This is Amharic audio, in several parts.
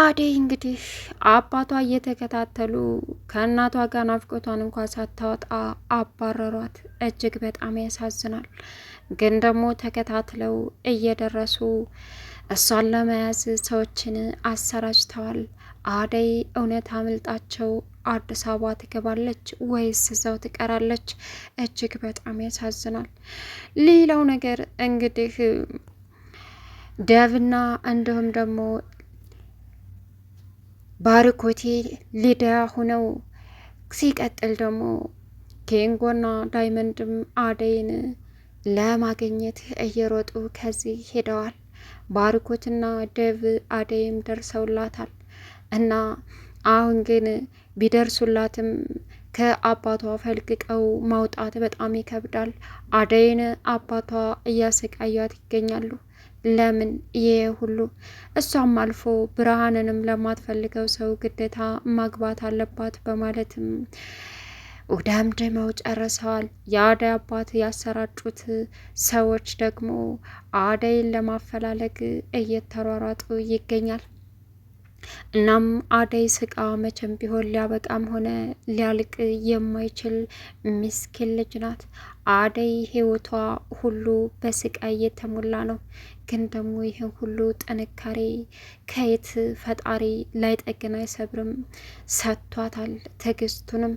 አደይ እንግዲህ አባቷ እየተከታተሉ ከእናቷ ጋር ናፍቆቷን እንኳን ሳታወጣ አባረሯት። እጅግ በጣም ያሳዝናል። ግን ደግሞ ተከታትለው እየደረሱ እሷን ለመያዝ ሰዎችን አሰራጭተዋል። አደይ እውነት አምልጣቸው አዲስ አበባ ትገባለች ወይስ እዛው ትቀራለች? እጅግ በጣም ያሳዝናል። ሌላው ነገር እንግዲህ ደብና እንዲሁም ደግሞ ባርኮቴ ሊዲያ ሆነው ሲቀጥል ደግሞ ኬንጎና ዳይመንድም አደይን ለማግኘት እየሮጡ ከዚህ ሄደዋል። ባርኮትና ደብ አደይም ደርሰውላታል እና አሁን ግን ቢደርሱላትም ከአባቷ ፈልቅቀው ማውጣት በጣም ይከብዳል። አደይን አባቷ እያሰቃያት ይገኛሉ። ለምን ይሄ ሁሉ? እሷም አልፎ ብርሃንንም ለማትፈልገው ሰው ግዴታ ማግባት አለባት በማለትም ደምድመው ጨርሰዋል። የአደይ አባት ያሰራጩት ሰዎች ደግሞ አደይን ለማፈላለግ እየተሯሯጡ ይገኛል። እናም አደይ ስቃ መቼም ቢሆን ሊያበቃም ሆነ ሊያልቅ የማይችል ምስኪን ልጅ ናት። አደይ ህይወቷ ሁሉ በስቃይ የተሞላ ነው። ግን ደግሞ ይህን ሁሉ ጥንካሬ ከየት ፈጣሪ ላይጠግን አይሰብርም ሰጥቷታል፣ ትዕግስቱንም።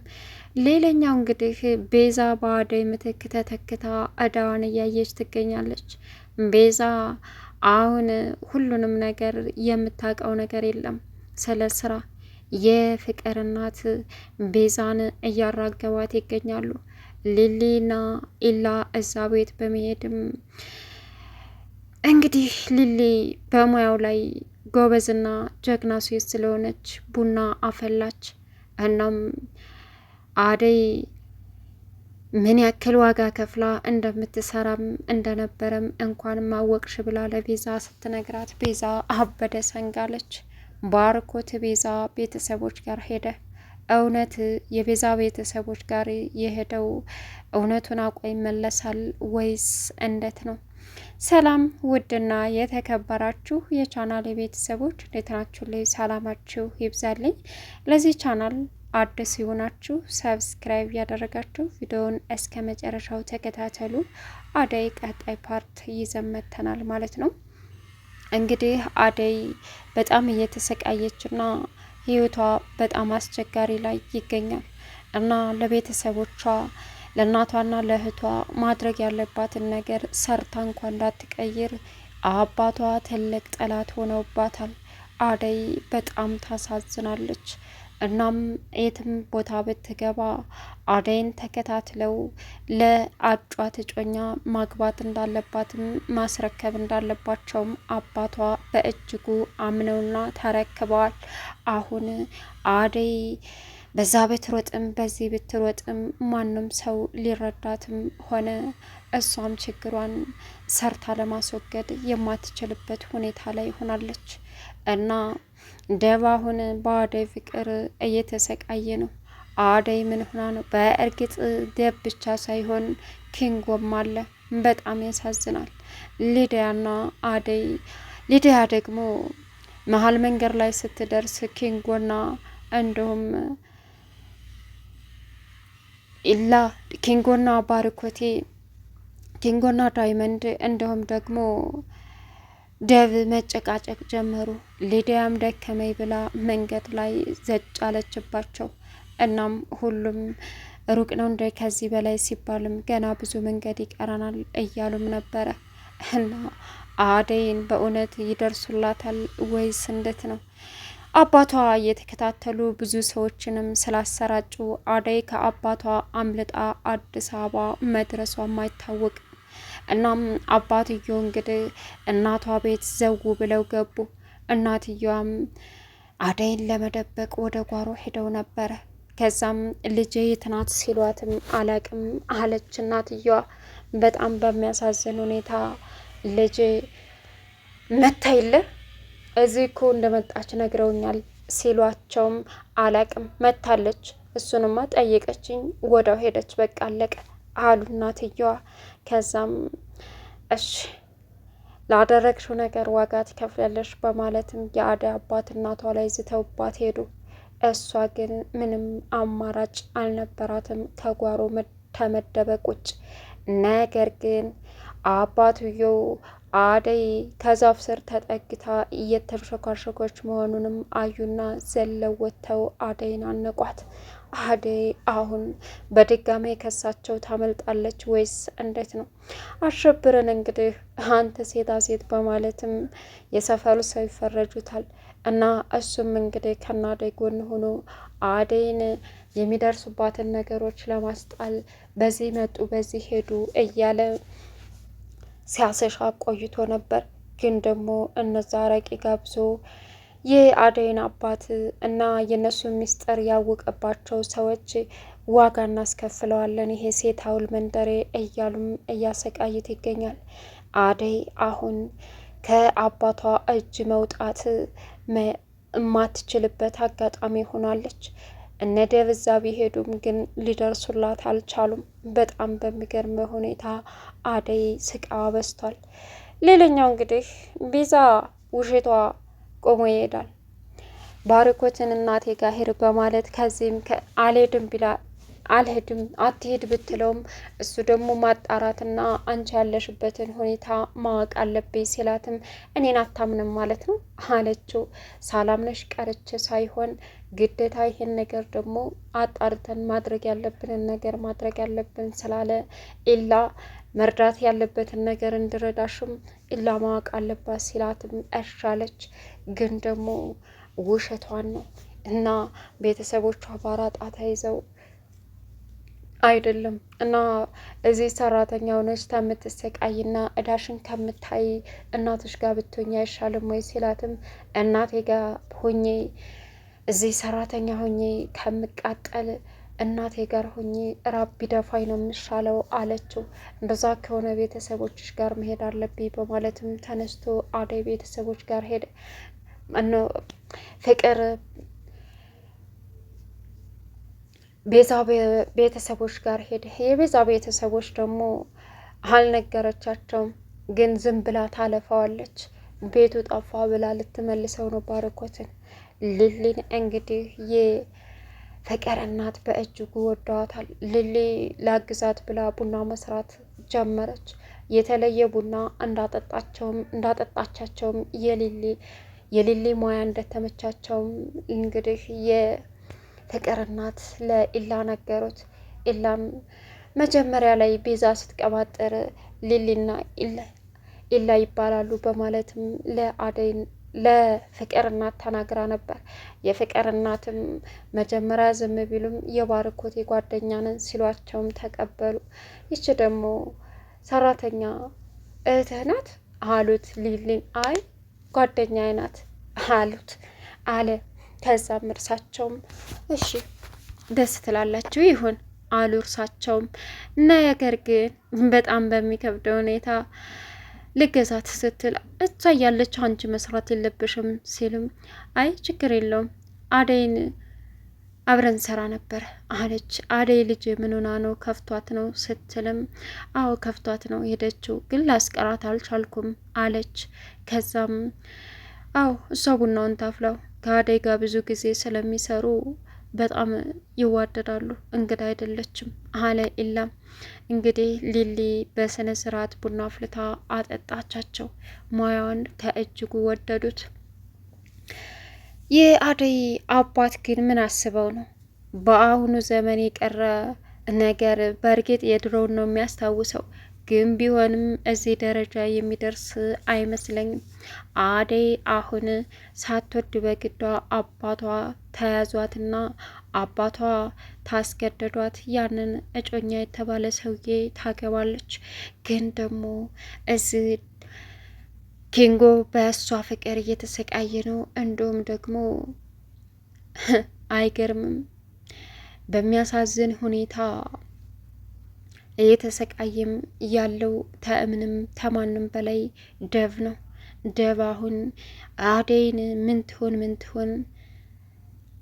ሌላኛው እንግዲህ ቤዛ በአደይ ምትክ ተተክታ እዳዋን እያየች ትገኛለች። ቤዛ አሁን ሁሉንም ነገር የምታውቀው ነገር የለም ስለ ስራ። የፍቅር እናት ቤዛን እያራገቧት ይገኛሉ። ሊሊና ኢላ እዛ ቤት በመሄድም እንግዲህ ሊሊ በሙያው ላይ ጎበዝና ጀግና ሴት ስለሆነች ቡና አፈላች። እናም አደይ ምን ያክል ዋጋ ከፍላ እንደምትሰራም እንደነበረም እንኳንም አወቅሽ ብላ ለቤዛ ስትነግራት ቤዛ አበደ ሰንጋለች። ባርኮት ቤዛ ቤተሰቦች ጋር ሄደ። እውነት የቤዛ ቤተሰቦች ጋር የሄደው እውነቱን አውቆ ይመለሳል ወይስ እንዴት ነው? ሰላም ውድና የተከበራችሁ የቻናል ቤተሰቦች እንዴት ናችሁ? ላይ ሰላማችሁ ይብዛልኝ። ለዚህ ቻናል አዲስ የሆናችሁ ሰብስክራይብ ያደረጋችሁ ቪዲዮውን እስከ መጨረሻው ተከታተሉ። አደይ ቀጣይ ፓርት ይዘን መጥተናል ማለት ነው። እንግዲህ አደይ በጣም እየተሰቃየችና ህይወቷ በጣም አስቸጋሪ ላይ ይገኛል እና ለቤተሰቦቿ ለእናቷና ለእህቷ ማድረግ ያለባትን ነገር ሰርታ እንኳን እንዳትቀይር አባቷ ትልቅ ጠላት ሆነውባታል። አደይ በጣም ታሳዝናለች። እናም የትም ቦታ ብትገባ አደይን ተከታትለው ለአጯት እጮኛ ማግባት እንዳለባትም ማስረከብ እንዳለባቸውም አባቷ በእጅጉ አምነውና ተረክበዋል። አሁን አደይ በዛ ብትሮጥም በዚህ ብትሮጥም ማንም ሰው ሊረዳትም ሆነ እሷም ችግሯን ሰርታ ለማስወገድ የማትችልበት ሁኔታ ላይ ሆናለች እና ደብ አሁን በአደይ ፍቅር እየተሰቃየ ነው። አደይ ምን ሆና ነው? በእርግጥ ደብ ብቻ ሳይሆን ኪንጎም አለ። በጣም ያሳዝናል። ሊዲያና አደይ ሊዲያ ደግሞ መሀል መንገድ ላይ ስትደርስ ኪንጎና እንዲሁም ኢላ ኪንጎና ባርኮቴ ኪንጎና ዳይመንድ እንዲሁም ደግሞ ደብ መጨቃጨቅ ጀመሩ። ሊዲያም ደከመኝ ብላ መንገድ ላይ ዘጭ አለችባቸው። እናም ሁሉም ሩቅ ነው እንደ ከዚህ በላይ ሲባልም ገና ብዙ መንገድ ይቀረናል እያሉም ነበረ እና አደይን በእውነት ይደርሱላታል ወይስ እንዴት ነው? አባቷ እየተከታተሉ ብዙ ሰዎችንም ስላሰራጩ አደይ ከአባቷ አምልጣ አዲስ አበባ መድረሷም አይታወቅም። እናም አባትየው እንግዲህ እናቷ ቤት ዘው ብለው ገቡ። እናትየዋም አደይን ለመደበቅ ወደ ጓሮ ሄደው ነበረ። ከዛም ልጄ የት ናት ሲሏትም አላቅም አለች እናትየዋ። በጣም በሚያሳዝን ሁኔታ ልጄ መታይለ እዚህ እኮ እንደመጣች ነግረውኛል ሲሏቸውም አላቅም መታለች፣ እሱንማ ጠየቀችኝ ወዳው ሄደች፣ በቃ አለቀ አሉ እናትየዋ። ከዛም እሺ ላደረግሽው ነገር ዋጋ ትከፍያለሽ በማለትም የአደይ አባት እናቷ ላይ ዝተውባት ሄዱ። እሷ ግን ምንም አማራጭ አልነበራትም ከጓሮ ተመደበቅ ውጭ። ነገር ግን አባትየው አደይ ከዛፍ ስር ተጠግታ እየተንሸኳሸኮች መሆኑንም አዩና ዘለው ወጥተው አደይን አነቋት። አደይ አሁን በድጋሚ ከሳቸው ታመልጣለች ወይስ እንዴት ነው? አሸብርን እንግዲህ አንተ ሴታ ሴት በማለትም የሰፈሩ ሰው ይፈረጁታል። እና እሱም እንግዲህ ከአደይ ጎን ሆኖ አደይን የሚደርሱባትን ነገሮች ለማስጣል በዚህ መጡ በዚህ ሄዱ እያለ ሲያሰሻ ቆይቶ ነበር። ግን ደግሞ እነዛ አረቂ ጋብዞ የአደይን አባት እና የነሱ ሚስጥር ያወቀባቸው ሰዎች ዋጋ እናስከፍለዋለን ይሄ ሴት አውል መንደሬ እያሉም እያሰቃይት ይገኛል። አደይ አሁን ከአባቷ እጅ መውጣት የማትችልበት አጋጣሚ ሆናለች። እነ ዴቭ እዛ ቢሄዱም ግን ሊደርሱላት አልቻሉም። በጣም በሚገርም ሁኔታ አደይ ስቃዋ በዝቷል። ሌላኛው እንግዲህ ቤዛ ውሸቷ ቆሞ ይሄዳል። ባርኮትን እናቴ ጋር ሄድ በማለት ከዚህም አልሄድም ቢላ አልሄድም አትሄድ ብትለውም እሱ ደግሞ ማጣራትና አንቺ ያለሽበትን ሁኔታ ማወቅ አለብኝ ሲላትም እኔን አታምንም ማለት ነው አለችው። ሳላምነሽ ቀርቼ ሳይሆን ግዴታ ይሄን ነገር ደግሞ አጣርተን ማድረግ ያለብንን ነገር ማድረግ ያለብን ስላለ ኢላ መርዳት ያለበትን ነገር እንድረዳሽም ኢላ ማወቅ አለባት ሲላትም እሻለች። ግን ደግሞ ውሸቷን ነው እና ቤተሰቦቿ ባራጣ ተይዘው አይደለም እና እዚህ ሰራተኛ ሆነች ከምትሰቃይና እዳሽን ከምታይ እናቶች ጋር ብትሆኝ አይሻልም ወይ ሲላትም እናቴ ጋር ሆኜ እዚህ ሰራተኛ ሆኜ ከምቃጠል እናቴ ጋር ሆኜ ራብ ቢደፋኝ ነው የምሻለው አለችው። እንደዛ ከሆነ ቤተሰቦችሽ ጋር መሄድ አለብኝ በማለትም ተነስቶ አደይ ቤተሰቦች ጋር ሄደ። ፍቅር ቤዛ ቤተሰቦች ጋር ሄደ። የቤዛ ቤተሰቦች ደግሞ አልነገረቻቸውም፣ ግን ዝም ብላ ታለፈዋለች። ቤቱ ጠፋ ብላ ልትመልሰው ነው ባርኮትን። ሊሊን እንግዲህ የፍቅር እናት በእጅጉ ወደዋታል። ሊሊ ላግዛት ብላ ቡና መስራት ጀመረች። የተለየ ቡና እንዳጠጣቻቸውም የሊሊ ሙያ እንደተመቻቸውም እንግዲህ የፍቅር እናት ለኢላ ነገሩት። ኢላም መጀመሪያ ላይ ቤዛ ስትቀባጥር ሊሊና ኢላ ይባላሉ በማለትም ለፍቅር እናት ተናግራ ነበር። የፍቅር እናትም መጀመሪያ ዝም ቢሉም የባርኮቴ ጓደኛ ነን ሲሏቸውም ተቀበሉ። ይች ደግሞ ሰራተኛ እህትህ ናት አሉት። ሊሊን አይ ጓደኛ ናት አሉት አለ። ከዛም እርሳቸውም እሺ ደስ ትላላችሁ ይሁን አሉ። እርሳቸውም ነገር ግን በጣም በሚከብደው ሁኔታ ልገዛት ስትል እሷ እያለች አንቺ መስራት የለብሽም ሲልም አይ ችግር የለውም አደይን አብረን ሰራ ነበር አለች። አደይ ልጅ ምን ሆና ነው ከፍቷት ነው ስትልም አዎ ከፍቷት ነው ሄደችው፣ ግን ላስቀራት አልቻልኩም አለች። ከዛም አዎ እሷ ቡናውን ታፍላው ከአደይ ጋር ብዙ ጊዜ ስለሚሰሩ በጣም ይዋደዳሉ፣ እንግዳ አይደለችም አለ ኢላም። እንግዲህ ሊሊ በስነ ስርዓት ቡና አፍልታ አጠጣቻቸው። ሙያዋን ከእጅጉ ወደዱት። የአደይ አባት ግን ምን አስበው ነው? በአሁኑ ዘመን የቀረ ነገር በእርግጥ የድሮውን ነው የሚያስታውሰው፣ ግን ቢሆንም እዚህ ደረጃ የሚደርስ አይመስለኝም። አደይ አሁን ሳትወድ በግዷ አባቷ ተያዟትና አባቷ ታስገደዷት ያንን እጮኛ የተባለ ሰውዬ ታገባለች። ግን ደግሞ እዚህ ኪንጎ በእሷ ፍቅር እየተሰቃየ ነው። እንዲሁም ደግሞ አይገርምም በሚያሳዝን ሁኔታ እየተሰቃየም ያለው ተምንም ተማንም በላይ ደቭ ነው። ደቭ አሁን አደይን ምን ትሆን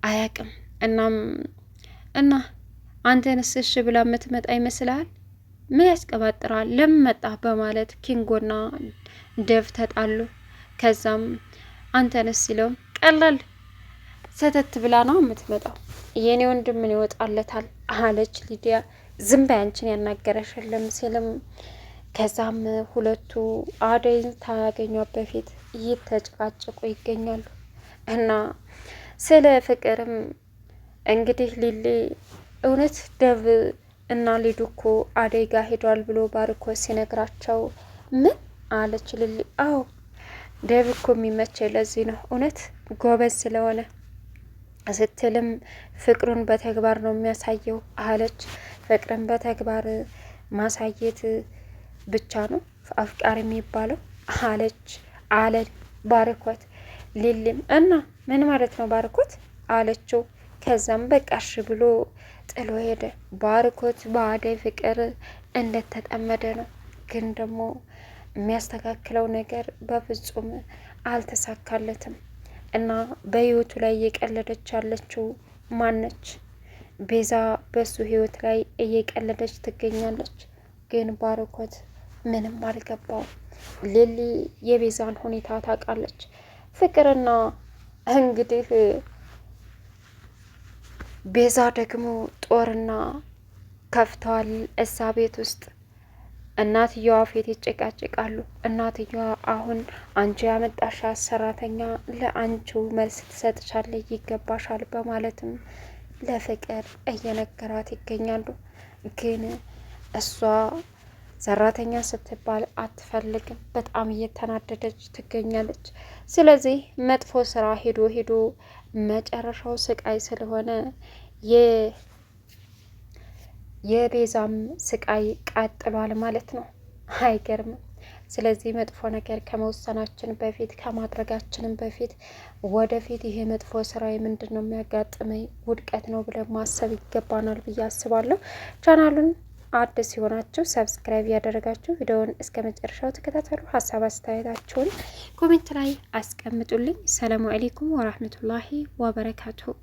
አያቅም። እና አንተንስ እሺ ብላ የምትመጣ ይመስልሃል ምን ያስቀባጥራል ለምን መጣህ በማለት ኪንጎና ደቭ ተጣሉ። ከዛም አንተንስ ሲለው ቀላል ሰተት ብላ ነው የምትመጣው የኔ ወንድም ምን ይወጣለታል አለች ሊዲያ። ዝም በይ አንቺን ያናገረሽ የለም ሲልም ከዛም ሁለቱ አደይን ታገኟት በፊት እየተጨቃጨቁ ይገኛሉ። እና ስለ ፍቅርም እንግዲህ ሊሊ እውነት ደቭ እና ሊዱ እኮ አደይ ጋር ሄዷል ብሎ ባርኮት ሲነግራቸው ምን አለች ሊሊ? አዎ ደቭ እኮ የሚመቸኝ ለዚህ ነው እውነት ጎበዝ ስለሆነ ስትልም ፍቅሩን በተግባር ነው የሚያሳየው አለች። ፍቅርን በተግባር ማሳየት ብቻ ነው አፍቃሪ የሚባለው አለች አለ ባርኮት። ሊሊም እና ምን ማለት ነው ባርኮት አለችው። ከዛም በቃሽ ብሎ ጥሎ ሄደ። ባርኮት በአደይ ፍቅር እንደተጠመደ ነው። ግን ደግሞ የሚያስተካክለው ነገር በፍጹም አልተሳካለትም። እና በህይወቱ ላይ እየቀለደች ያለችው ማነች? ቤዛ በሱ ህይወት ላይ እየቀለደች ትገኛለች። ግን ባርኮት ምንም አልገባውም። ሊሊ የቤዛን ሁኔታ ታውቃለች። ፍቅርና እንግዲህ ቤዛ ደግሞ ጦርና ከፍተዋል እዛ ቤት ውስጥ። እናትየዋ ፊት ይጨቃጭቃሉ። እናትየዋ አሁን አንቺ ያመጣሻት ሰራተኛ ለአንቺው መልስ ትሰጥሻለች ይገባሻል በማለትም ለፍቅር እየነገራት ይገኛሉ። ግን እሷ ሰራተኛ ስትባል አትፈልግም። በጣም እየተናደደች ትገኛለች። ስለዚህ መጥፎ ስራ ሄዶ ሄዶ መጨረሻው ስቃይ ስለሆነ የቤዛም ስቃይ ቀጥሏል ማለት ነው። አይገርምም? ስለዚህ መጥፎ ነገር ከመወሰናችን በፊት ከማድረጋችንም በፊት ወደፊት ይሄ መጥፎ ስራ ምንድን ነው የሚያጋጥመኝ ውድቀት ነው ብለን ማሰብ ይገባናል ብዬ አስባለሁ። ቻናሉን አዲስ ሲሆናችሁ ሰብስክራይብ ያደረጋችሁ ቪዲዮውን እስከ መጨረሻው ተከታተሉ። ሀሳብ አስተያየታችሁን ኮሜንት ላይ አስቀምጡልኝ። ሰላሙ አለይኩም ወራህመቱላሂ ወበረካቱሁ።